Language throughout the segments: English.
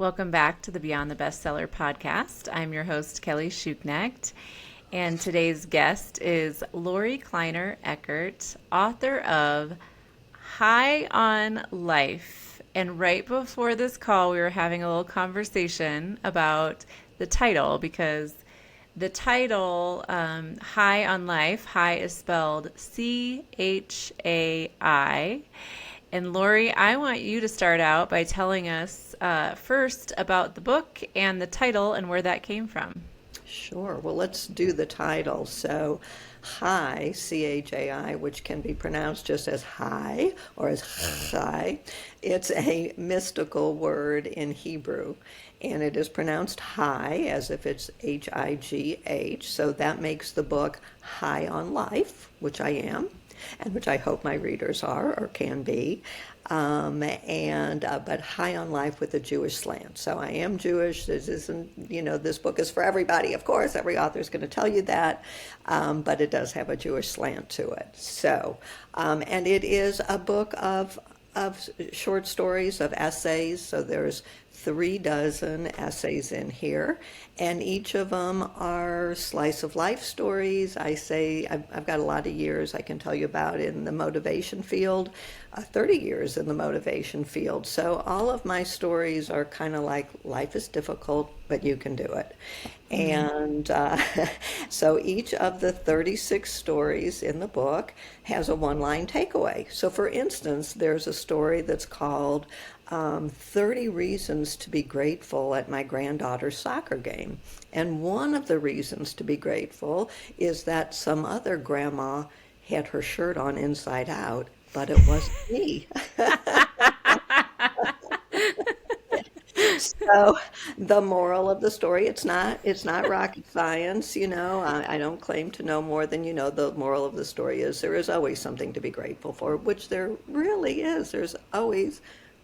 Welcome back to the Beyond the Bestseller podcast. I'm your host, Kelly Schuknecht, and today's guest is Lori Kleiner Eckert, author of High on Life. And right before this call, we were having a little conversation about the title, because the title, High on Life, high is spelled Chai. And Lori, I want you to start out by telling us first about the book and the title and where that came from. Sure. Well, let's do the title. So, Chai, Chai, which can be pronounced just as high or as chai, it's a mystical word in Hebrew. And it is pronounced high as if it's High. So that makes the book High on Life, which I am, and which I hope my readers are or can be, but High on Life with a Jewish slant. So I am Jewish. This isn't, this book is for everybody. Of course, every author is going to tell you that, but it does have a Jewish slant to it. So, and it is a book of short stories, of essays. So there's 36 essays in here, and each of them are slice of life stories. I've got a lot of years I can tell you about in the motivation field, 30 years in the motivation field. So all of my stories are kind of like life is difficult, but you can do it. And so each of the 36 stories in the book has a one-line takeaway. So for instance, there's a story that's called 30 Reasons to be Grateful at My Granddaughter's Soccer Game. And one of the reasons to be grateful is that some other grandma had her shirt on inside out, but it wasn't me. So the moral of the story, it's not rocket science, I don't claim to know more than you know. The moral of the story is there is always something to be grateful for, which there really is.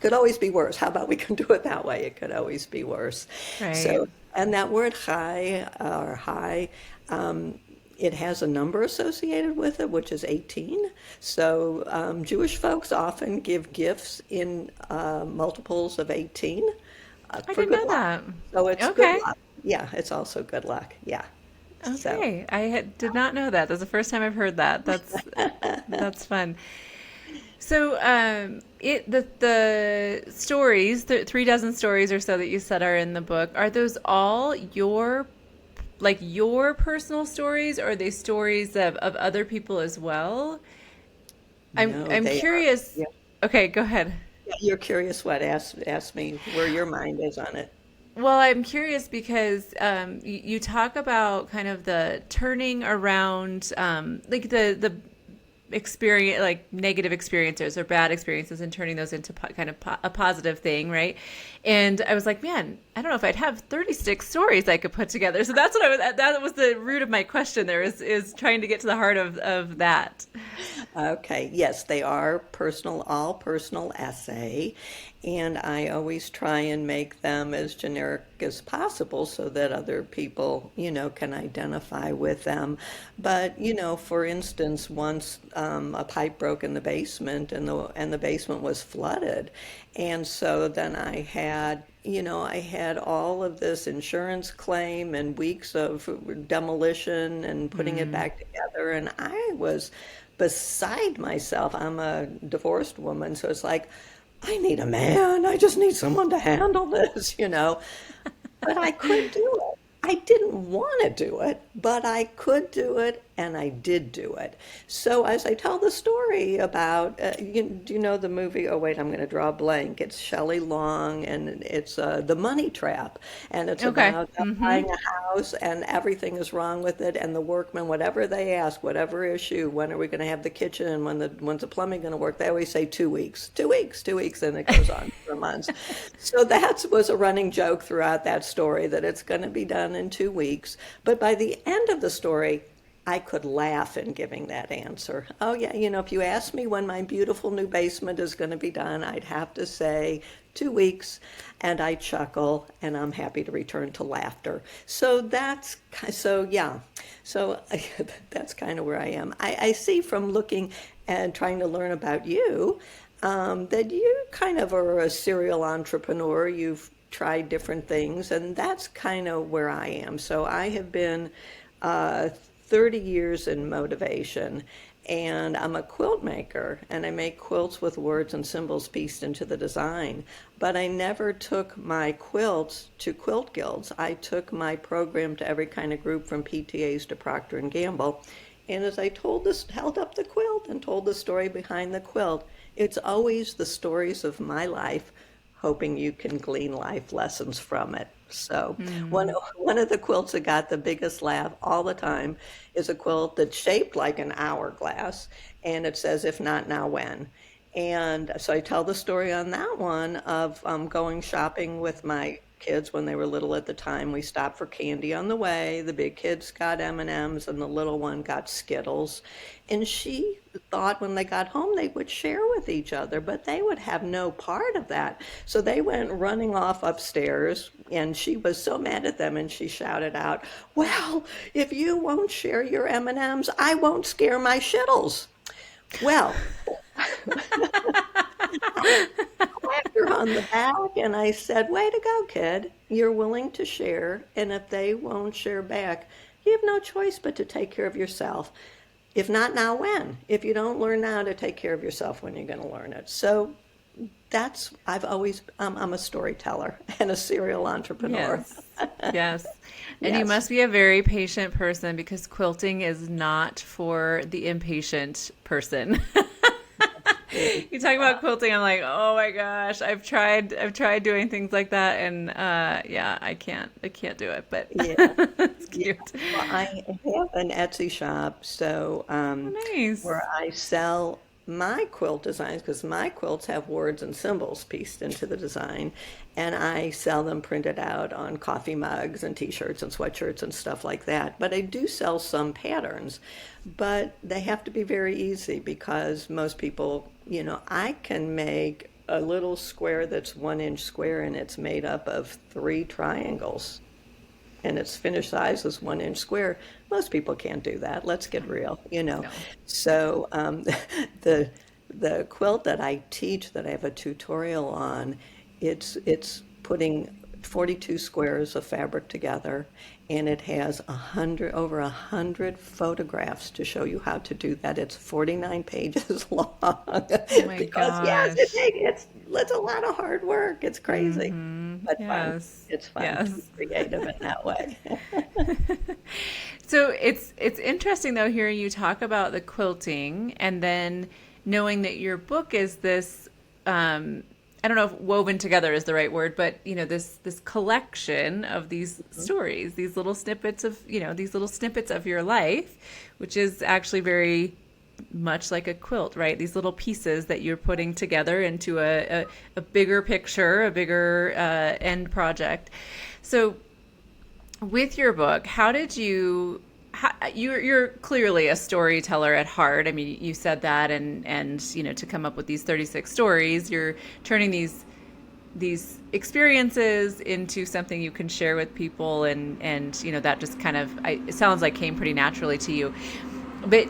Could always be worse. How about we can do it that way? It could always be worse. Right. So, and that word high, it has a number associated with it, which is 18. So Jewish folks often give gifts in multiples of 18 I for didn't good know luck. that. So it's good Okay. luck. Yeah, it's also good luck. Yeah. So. Okay. Did not know that. That's the first time I've heard that. That's fun. So, the stories, the 36 stories or so that you said are in the book, are those all your personal stories, or are they stories of other people as well? No, I'm they are. curious. Yeah. Okay, go ahead. Yeah, you're curious what? Ask me where your mind is on it. Well, I'm curious because you talk about kind of the turning around, like the experience, like negative experiences or bad experiences, and turning those into a positive thing, right? And I was like, man, I don't know if I'd have 36 stories I could put together. So that's what that was the root of my question there, is trying to get to the heart of that. Okay, yes, they are all personal essay, and I always try and make them as generic as possible so that other people, can identify with them. But, for instance, once a pipe broke in the basement, and the basement was flooded, and so then I had all of this insurance claim and weeks of demolition and putting it back together, and I was beside myself. I'm a divorced woman, so it's like, I need a man. I just need someone to handle this. But I could do it. I didn't want to do it, but I could do it, and I did do it. So as I tell the story about, do you know the movie? Oh wait, I'm going to draw a blank. It's Shelley Long, and it's The Money Trap, and it's Okay. about Mm-hmm. buying a house, and everything is wrong with it, and the workmen, whatever they ask, whatever issue, when are we going to have the kitchen, and when's the plumbing going to work? They always say 2 weeks, 2 weeks, 2 weeks, and it goes on for months. So that was a running joke throughout that story, that it's going to be done in 2 weeks. But by the end of the story, I could laugh in giving that answer. Oh, yeah, if you asked me when my beautiful new basement is going to be done, I'd have to say 2 weeks, and I chuckle, and I'm happy to return to laughter. Yeah. So that's kind of where I am. I see from looking and trying to learn about you that you kind of are a serial entrepreneur. You've tried different things, and that's kind of where I am. So I have been 30 years in motivation, and I'm a quilt maker, and I make quilts with words and symbols pieced into the design. But I never took my quilts to quilt guilds. I took my program to every kind of group from PTAs to Procter and Gamble. And as I held up the quilt and told the story behind the quilt, it's always the stories of my life, hoping you can glean life lessons from it. So one of the quilts that got the biggest laugh all the time is a quilt that's shaped like an hourglass, and it says, "If not now, when?" And so I tell the story on that one of going shopping with my kids when they were little at the time. We stopped for candy on the way. The big kids got M&Ms and the little one got Skittles. And she thought when they got home they would share with each other, but they would have no part of that. So they went running off upstairs, and she was so mad at them, and she shouted out, "Well, if you won't share your M&Ms, I won't scare my shittles." Well, I clapped her on the back and I said, "Way to go, kid. You're willing to share, and if they won't share back, you have no choice but to take care of yourself. If not now, when? If you don't learn now to take care of yourself, when you're going to learn it?" So I'm a storyteller and a serial entrepreneur. Yes. Yes. And you Yes. must be a very patient person, because quilting is not for the impatient person. You talk about quilting, I'm like, oh my gosh, I've tried doing things like that, and yeah, I can't do it, but Yeah. it's Yeah. cute. Well, I have an Etsy shop, so Oh, nice. where I sell my quilt designs, because my quilts have words and symbols pieced into the design, and I sell them printed out on coffee mugs and t-shirts and sweatshirts and stuff like that. But I do sell some patterns, but they have to be very easy, because most people, I can make a little square that's 1 inch square, and it's made up of 3 triangles, and its finished size is 1 inch square. Most people can't do that. Let's get real. No. So the the quilt that I teach, that I have a tutorial on, it's putting 42 squares of fabric together, and it has over 100 photographs to show you how to do that. It's 49 pages long. Oh my Because yes, gosh. it's a lot of hard work. It's crazy, but fun. Yes. It's fun to be Yes. creative in that way. So it's interesting though, hearing you talk about the quilting, and then knowing that your book is this, I don't know if woven together is the right word, but this collection of these stories, these little snippets of your life, which is actually very much like a quilt, right? These little pieces that you're putting together into a bigger picture, a bigger end project. So with your book, you're clearly a storyteller at heart. I mean, you said that, and to come up with these 36 stories, you're turning these experiences into something you can share with people, and that just kind of, it sounds like, came pretty naturally to you. But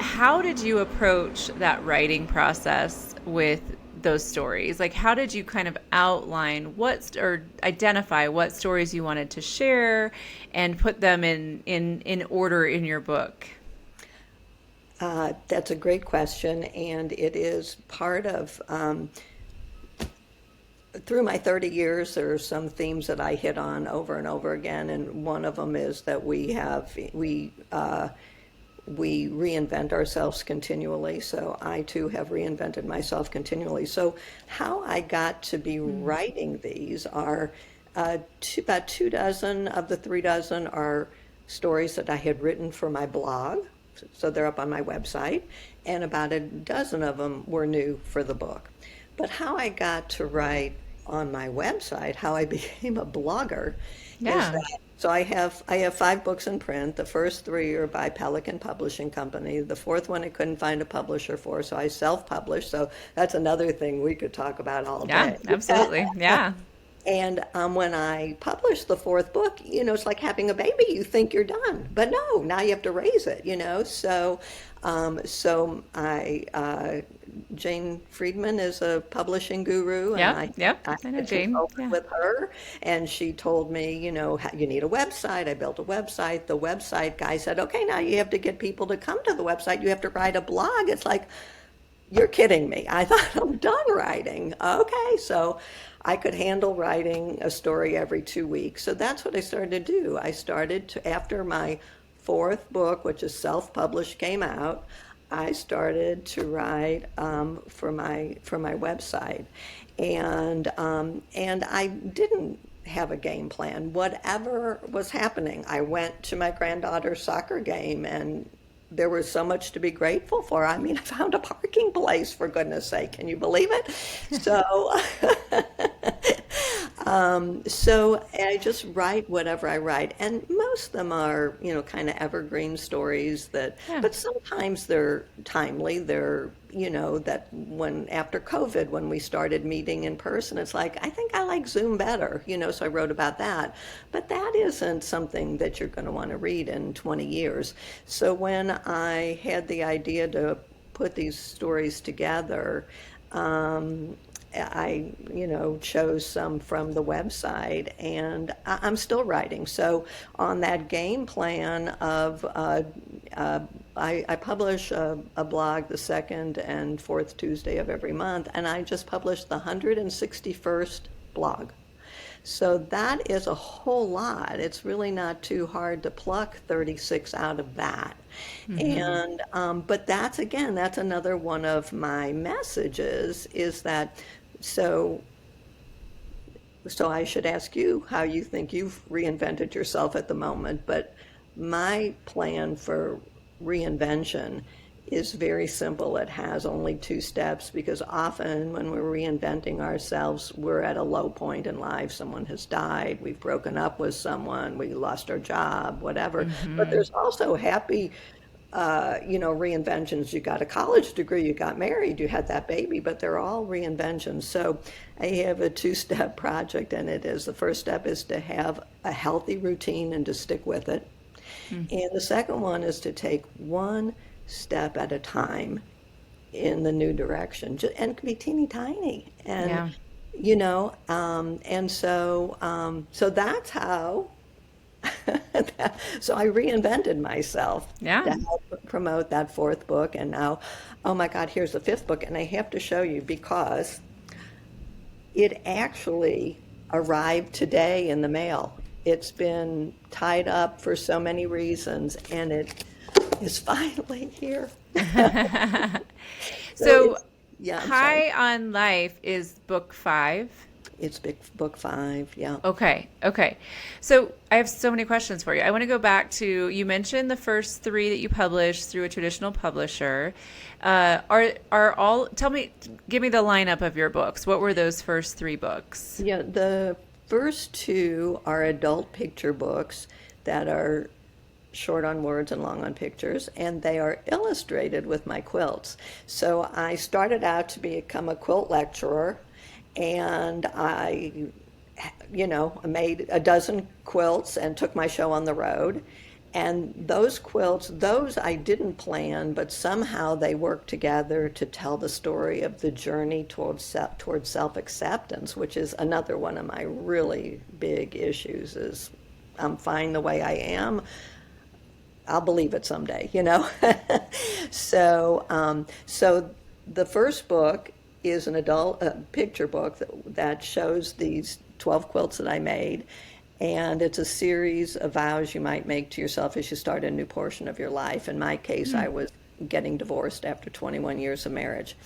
how did you approach that writing process with those stories? Like, how did you kind of outline or identify what stories you wanted to share and put them in order in your book? That's a great question, and it is part of, through my 30 years, there are some themes that I hit on over and over again, and one of them is that we reinvent ourselves continually. So I too have reinvented myself continually. So how I got to be writing these are about 2 dozen of the 3 dozen are stories that I had written for my blog. So they're up on my website, and about 12 of them were new for the book. But how I got to write on my website, how I became a blogger, is Yeah. that so I have 5 books in print. The first 3 are by Pelican Publishing Company. The 4th one I couldn't find a publisher for, so I self-published. So that's another thing we could talk about all Yeah, day. absolutely. Yeah. And when I published the fourth book, it's like having a baby. You think you're done, but no, now you have to raise it, So Jane Friedman is a publishing guru, and Yep, yep. I I know had Jane. consulted Yeah. with her, and she told me, you need a website. I built a website. The website guy said, okay, now you have to get people to come to the website. You have to write a blog. It's like, you're kidding me. I thought I'm done writing. Okay, so I could handle writing a story every 2 weeks. So that's what I started to do. I started to, after my fourth book, which is self-published, came out, I started to write for my website, and I didn't have a game plan. Whatever was happening, I went to my granddaughter's soccer game, and there was so much to be grateful for. I mean, I found a parking place, for goodness sake. Can you believe it? So, so I just write whatever I write. And most of them are, kind of evergreen stories Yeah. but sometimes they're timely. They're, that when after COVID, when we started meeting in person, it's like, I think I like Zoom better, so I wrote about that. But that isn't something that you're going to want to read in 20 years. So when I had the idea to put these stories together, I, chose some from the website, and I'm still writing. So on that game plan of, I publish a blog the second and fourth Tuesday of every month, and I just published the 161st blog. So that is a whole lot. It's really not too hard to pluck 36 out of that. And but that's another one of my messages is that so so I should ask you how you think you've reinvented yourself at the moment, but my plan for reinvention is very simple. It has only two steps because often when we're reinventing ourselves, we're at a low point in life. Someone has died, we've broken up with someone, we lost our job, whatever. But there's also happy reinventions. You got a college degree, you got married, you had that baby, but they're all reinventions. So I have a two-step project, and it is the first step is to have a healthy routine and to stick with it. And the second one is to take one step at a time in the new direction, and it can be teeny tiny. And, Yeah. so that's how. So I reinvented myself to Yeah. help promote that fourth book. And now, oh my God, here's the fifth book. And I have to show you because it actually arrived today in the mail. It's been tied up for so many reasons, and it is finally here. So, Yeah, I'm sorry. High on Life is book 5. It's book 5, yeah. Okay, okay. So I have so many questions for you. I want to go back to, you mentioned the first 3 that you published through a traditional publisher. Give me the lineup of your books. What were those first 3 books? Yeah, the first 2 are adult picture books that are short on words and long on pictures, and they are illustrated with my quilts. So I started out to become a quilt lecturer, and I made a dozen quilts and took my show on the road. And those quilts, those I didn't plan, but somehow they work together to tell the story of the journey towards self-acceptance, which is another one of my really big issues is I'm fine the way I am. I'll believe it someday. So the first book is an adult picture book that shows these 12 quilts that I made. And it's a series of vows you might make to yourself as you start a new portion of your life. In my case, I was getting divorced after 21 years of marriage.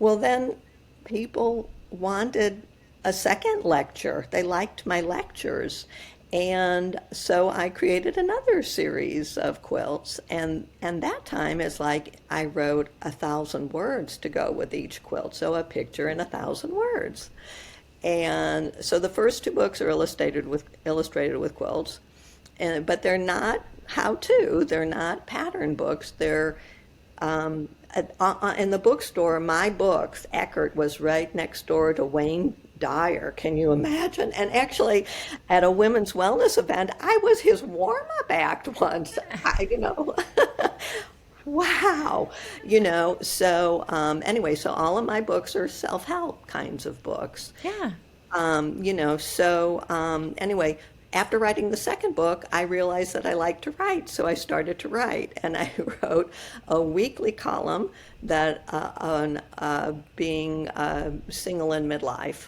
Well, then people wanted a second lecture. They liked my lectures. And so I created another series of quilts. And that time is like I wrote 1,000 words to go with each quilt. So a picture in 1,000 words. And so the first 2 books are illustrated with quilts, but they're not how-to. They're not pattern books. They're in the bookstore. My books, Eckert was right next door to Wayne dire. Can you imagine? And actually, at a women's wellness event, I was his warm-up act once. Wow. Anyway, so all of my books are self-help kinds of books. Yeah. Anyway, after writing the second book, I realized that I liked to write, so I started to write, and I wrote a weekly column that on being single in midlife,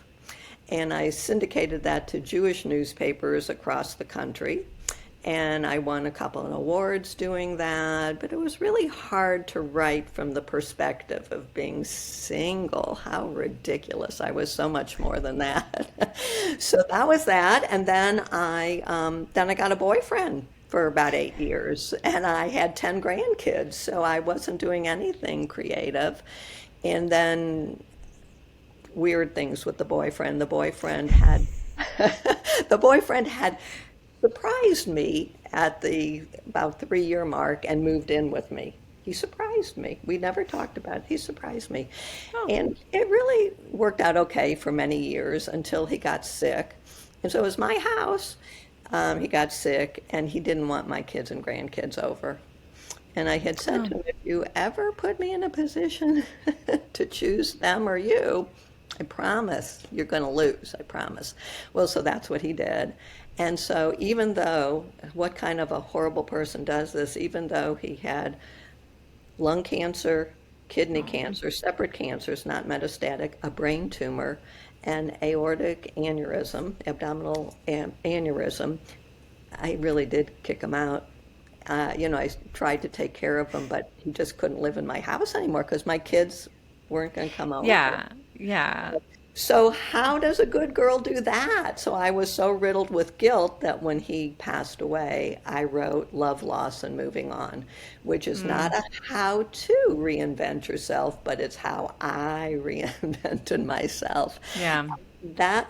and I syndicated that to Jewish newspapers across the country. And I won a couple of awards doing that, but it was really hard to write from the perspective of being single. How ridiculous. I was so much more than that. So that was that. And then I got a boyfriend for about 8 years, and I had 10 grandkids, so I wasn't doing anything creative. And then weird things with the boyfriend. The boyfriend had surprised me at the about 3-year mark and moved in with me. He surprised me. We never talked about it. He surprised me. Oh. And it really worked out okay for many years until he got sick. And so it was my house. He got sick, and he didn't want my kids and grandkids over. And I had said to him, if you ever put me in a position to choose them or you, I promise you're going to lose. I promise. Well, so that's what he did. And so even though, what kind of a horrible person does this, even though he had lung cancer, kidney cancer, separate cancers, not metastatic, a brain tumor, an aortic aneurysm, abdominal aneurysm, I really did kick him out. I tried to take care of him, but he just couldn't live in my house anymore because my kids weren't going to come over. Yeah. Yeah. So how does a good girl do that? So I was so riddled with guilt that when he passed away, I wrote Love, Loss, and Moving On, which is not a how to reinvent yourself, but it's how I reinvented myself. Yeah.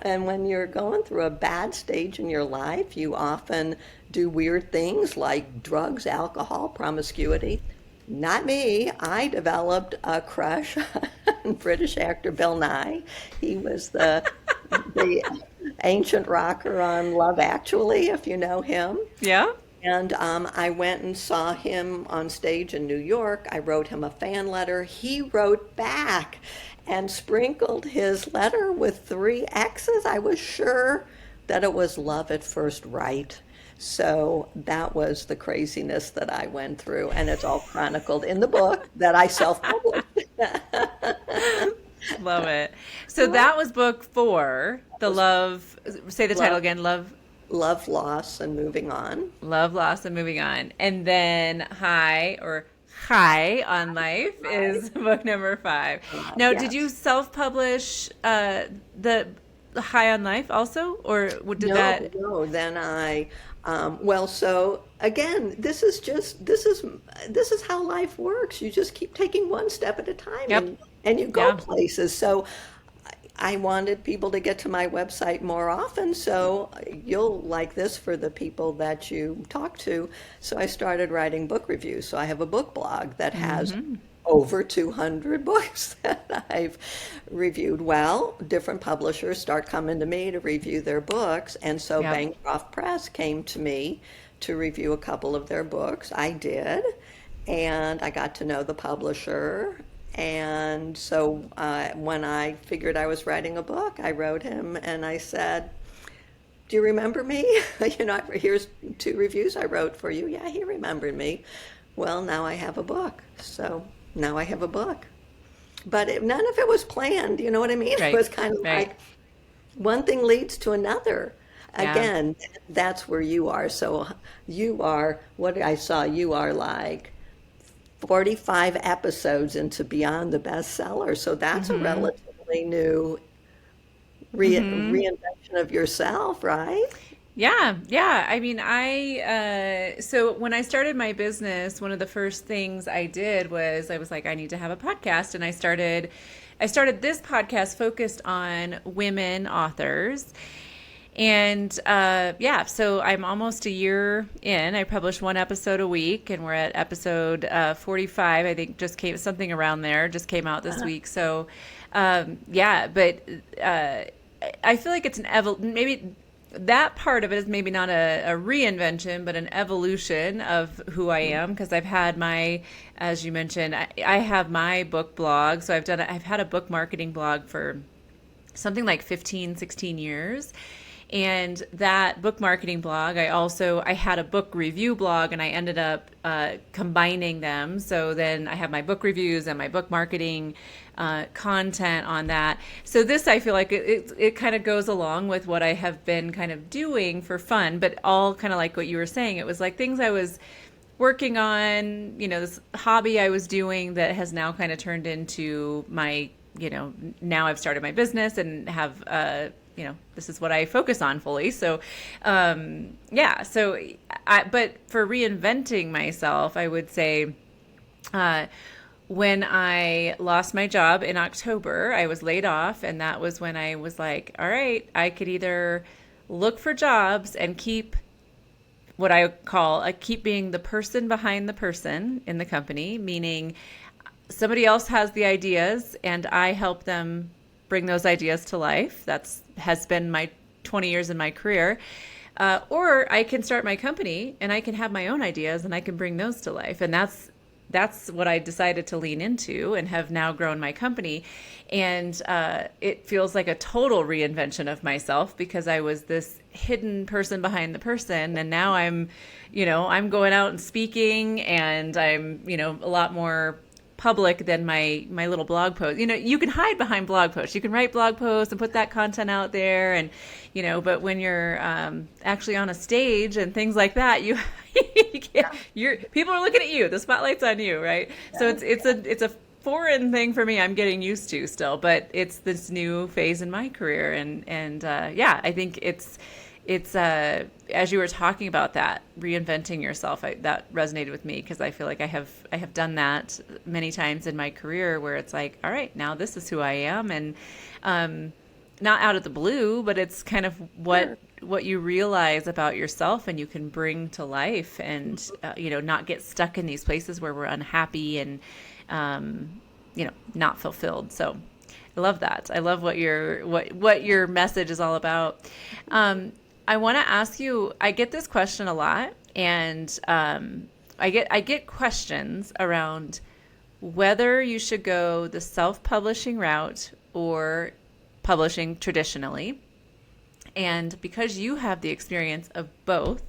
And when you're going through a bad stage in your life, you often do weird things like drugs, alcohol, promiscuity. Not me. I developed a crush on British actor Bill Nye. He was the ancient rocker on Love Actually, if you know him. Yeah. And I went and saw him on stage in New York. I wrote him a fan letter. He wrote back and sprinkled his letter with 3 X's. I was sure that it was love at first right. So that was the craziness that I went through, and it's all chronicled in the book that I self-published. Love it. So that was book 4, the love, say the title again, Love, Loss, and Moving On. Love, Loss, and Moving On. And then High on Life is book number 5. Now, did you self-publish the High on Life also, or did that? No, then so again, this is how life works. You just keep taking one step at a time, and you go places. So I wanted people to get to my website more often, so you'll like this for the people that you talk to. So I started writing book reviews. So I have a book blog that has over 200 books that I've reviewed. Well, different publishers start coming to me to review their books, and so Bancroft Press came to me to review a couple of their books. I did, and I got to know the publisher. And so when I figured I was writing a book, I wrote him and I said, do you remember me? Here's 2 reviews I wrote for you. Yeah, he remembered me. Well, now I have a book. So now I have a book. But none of it was planned, you know what I mean? Right. It was kind of like one thing leads to another. Again, that's where you are. So you are, what I saw, you are like 45 episodes into Beyond the Bestseller. So that's a relatively new reinvention of yourself, right? Yeah. I mean, so when I started my business, one of the first things I did was I was like, I need to have a podcast. And I started this podcast focused on women authors. And so I'm almost a year in. I publish 1 episode a week, and we're at episode 45. I think just came out this week. So, I feel like it's maybe that part of it is maybe not a reinvention, but an evolution of who I am, because I've had my, as you mentioned, I have my book blog. So I've had a book marketing blog for something like 15, 16 years. And that book marketing blog, I had a book review blog, and I ended up combining them. So then I have my book reviews and my book marketing content on that. So this, I feel like it kind of goes along with what I have been kind of doing for fun, but all kind of like what you were saying. It was like things I was working on, this hobby I was doing that has now kind of turned into my, now I've started my business and have, this is what I focus on fully. So, but for reinventing myself, I would say, when I lost my job in October, I was laid off. And that was when I was like, all right, I could either look for jobs and keep what I call keep being the person behind the person in the company, meaning somebody else has the ideas and I help them bring those ideas to life. Has been my 20 years in my career. Or I can start my company and I can have my own ideas and I can bring those to life. And that's what I decided to lean into and have now grown my company. And it feels like a total reinvention of myself, because I was this hidden person behind the person. And now I'm going out and speaking, and I'm, a lot more public than my little blog post. You can hide behind blog posts. You can write blog posts and put that content out there, and but when you're actually on a stage and things like that, you can't, people are looking at you. The spotlight's on you, right? Yeah. So it's a foreign thing for me. I'm getting used to still, but it's this new phase in my career, and I think it's as you were talking about that, reinventing yourself, that resonated with me, because I feel like I have done that many times in my career, where it's like, all right, now this is who I am, and not out of the blue, but it's kind of what you realize about yourself and you can bring to life, and not get stuck in these places where we're unhappy and not fulfilled. So I love that. I love what your message is all about. I want to ask you, I get this question a lot, and I get questions around whether you should go the self-publishing route or publishing traditionally. And because you have the experience of both,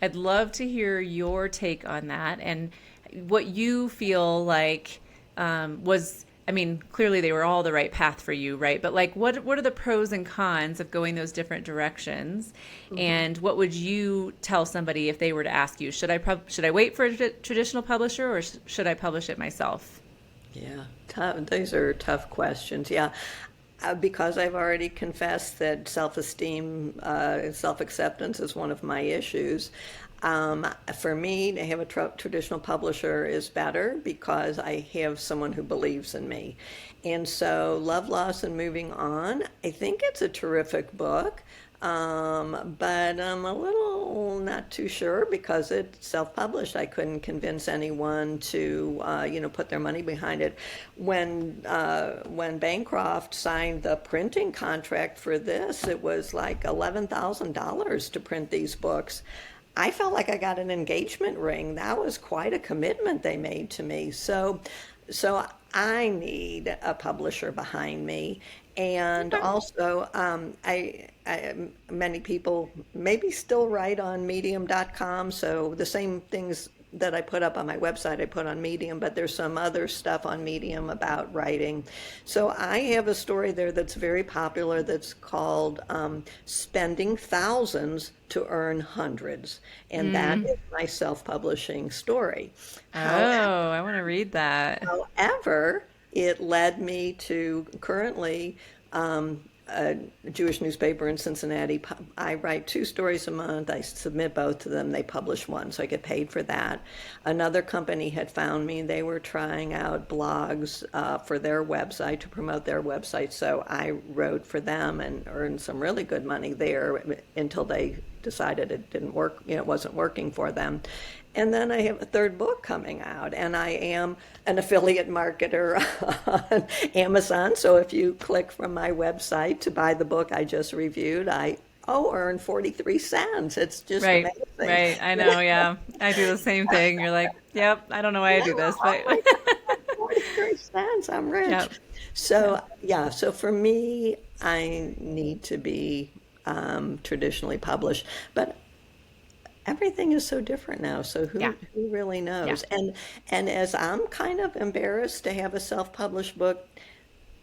I'd love to hear your take on that and what you feel like clearly they were all the right path for you, right? But like, what are the pros and cons of going those different directions? Mm-hmm. And what would you tell somebody if they were to ask you, should I wait for a traditional publisher, or should I publish it myself? Yeah, these are tough questions. Yeah. Because I've already confessed that self-esteem, self-acceptance is one of my issues. For me, to have a traditional publisher is better, because I have someone who believes in me. And so Love, Loss, and Moving On, I think it's a terrific book, but I'm a little not too sure, because it's self-published. I couldn't convince anyone to, put their money behind it. When Bancroft signed the printing contract for this, it was like $11,000 to print these books. I felt like I got an engagement ring. That was quite a commitment they made to me. So I need a publisher behind me. And also, many people maybe still write on medium.com. So the same things that I put up on my website, I put on Medium, but there's some other stuff on Medium about writing. So I have a story there that's very popular that's called Spending Thousands to Earn Hundreds. And that is my self-publishing story. I want to read that. However, it led me to currently a Jewish newspaper in Cincinnati. I write 2 stories a month. I submit both to them. They publish one, so I get paid for that. Another company had found me. They were trying out blogs for their website, to promote their website, so I wrote for them and earned some really good money there until they decided it didn't work, it wasn't working for them. And then I have a third book coming out, and I am an affiliate marketer on Amazon. So if you click from my website to buy the book I just reviewed, I earn 43 cents. It's just Right, amazing. right. I know, yeah. I do the same thing. You're like, yep, I don't know why I do this, but Oh my God, 43 cents. I'm rich. yep, So, yeah, so for me, I need to be traditionally published. But everything is so different now, so yeah, who really yeah, knows? And as I'm kind of embarrassed to have a self-published book,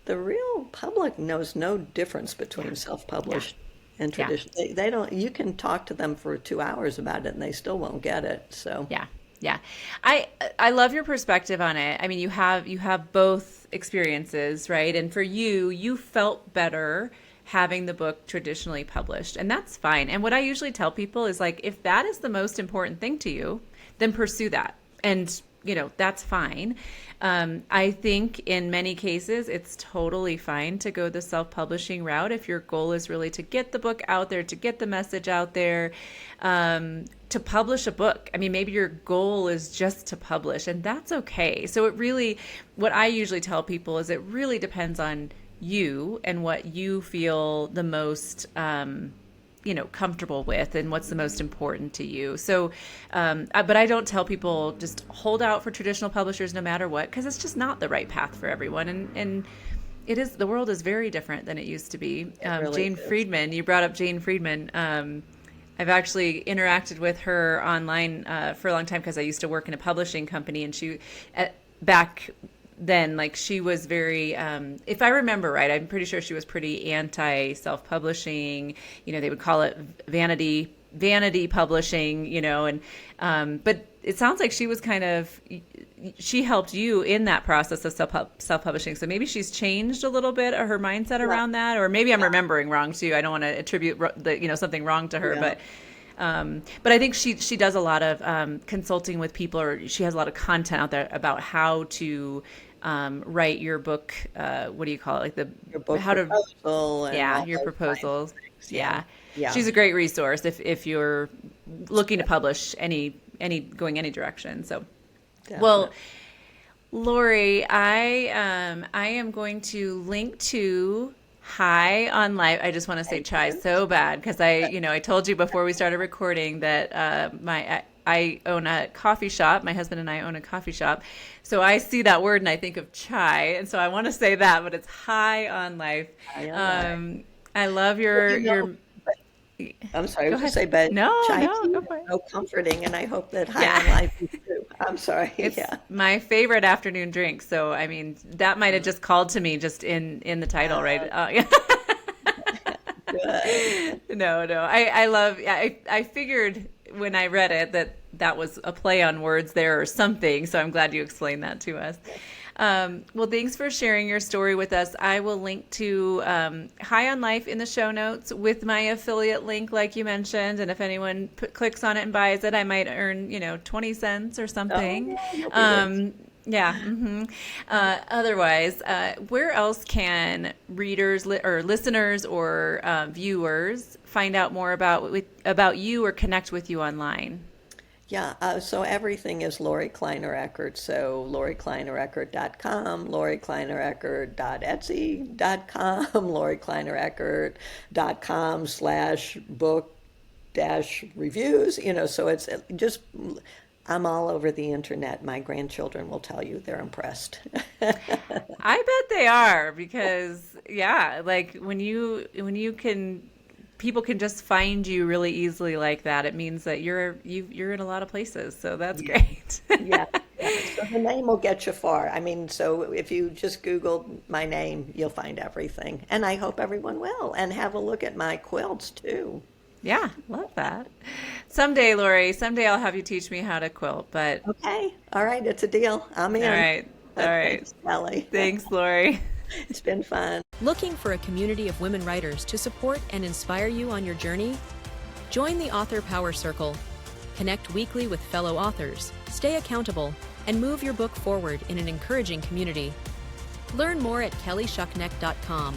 the real public knows no difference yeah, between yeah, self-published and yeah. traditional. They don't, you can talk to them for 2 hours about it and they still won't get it. So, Yeah. Yeah. I love your perspective on it. I mean, you have both experiences, right? And for you, you felt better having the book traditionally published, and that's fine. And what I usually tell people is like, if that is the most important thing to you, then pursue that. And that's fine. I think in many cases, it's totally fine to go the self-publishing route if your goal is really to get the book out there, to get the message out there, to publish a book. I mean, maybe your goal is just to publish, and that's okay. So what I usually tell people is it really depends on you and what you feel the most comfortable with and what's the most important to you. So, but I don't tell people just hold out for traditional publishers no matter what, because it's just not the right path for everyone. And the world is very different than it used to be. it really Jane is. Friedman, you brought up Jane Friedman. I've actually interacted with her online for a long time because I used to work in a publishing company, and back then, like, she was very, if I remember right, I'm pretty sure she was pretty anti self-publishing. They would call it vanity publishing, and but it sounds like she helped you in that process of self-publishing. So maybe she's changed a little bit of her mindset Yeah, around that, or maybe I'm yeah, remembering wrong too. I don't want to attribute something wrong to her, yeah. but I think she does a lot of consulting with people, or she has a lot of content out there about how to write your book. What do you call it? Like Your book how to, proposal and yeah, all your those kinds of proposals. things. Yeah, Yeah. yeah, She's a great resource if you're looking to publish going any direction. So, well, definitely. Lorie, I am going to link to High on Life. I just want to say Thank try you. so bad because I told you before we started recording that I own a coffee shop. My husband and I own a coffee shop. So I see that word and I think of chai. And so I want to say that, but it's High on Life. I am like, I love well, your, I'm sorry, I go was to ahead. say, but No, chai no, tea go is for it. so comforting, and I hope that High Yeah. on Life is too. I'm sorry. It's Yeah. my favorite afternoon drink. So, I mean, that might have just called to me just in the title, right? Uh, Yeah. good. No. I love, I figured when I read it that was a play on words there or something. So I'm glad you explained that to us. Well, thanks for sharing your story with us. I will link to High on Life in the show notes with my affiliate link, like you mentioned. And if anyone clicks on it and buys it, I might earn, 20 cents or Oh, something. yeah, you'll be rich. Yeah. Otherwise, where else can readers or listeners or viewers find out more about you or connect with you online? Yeah, so everything is Lori Kleiner Eckert. So LoriKleinerEckert.com, LoriKleinerEckert.etsy.com, LoriKleinerEckert.com/book dash reviews. So it's just, I'm all over the internet. My grandchildren will tell you they're impressed. I bet they are because yeah, like when you can people can just find you really easily like that. It means that you're in a lot of places. So that's Yeah. great. Yeah, yeah. So the name will get you far. I mean, so if you just Google my name, you'll find everything. And I hope everyone will. And have a look at my quilts too. Yeah, love that. Someday I'll have you teach me how to quilt, but Okay. All right. It's a deal. I'm all in. right. All right. Thanks, Kelly. Thanks, Lorie. It's been fun. Looking for a community of women writers to support and inspire you on your journey? Join the Author Power Circle. Connect weekly with fellow authors, stay accountable, and move your book forward in an encouraging community. Learn more at kellyshuknecht.com.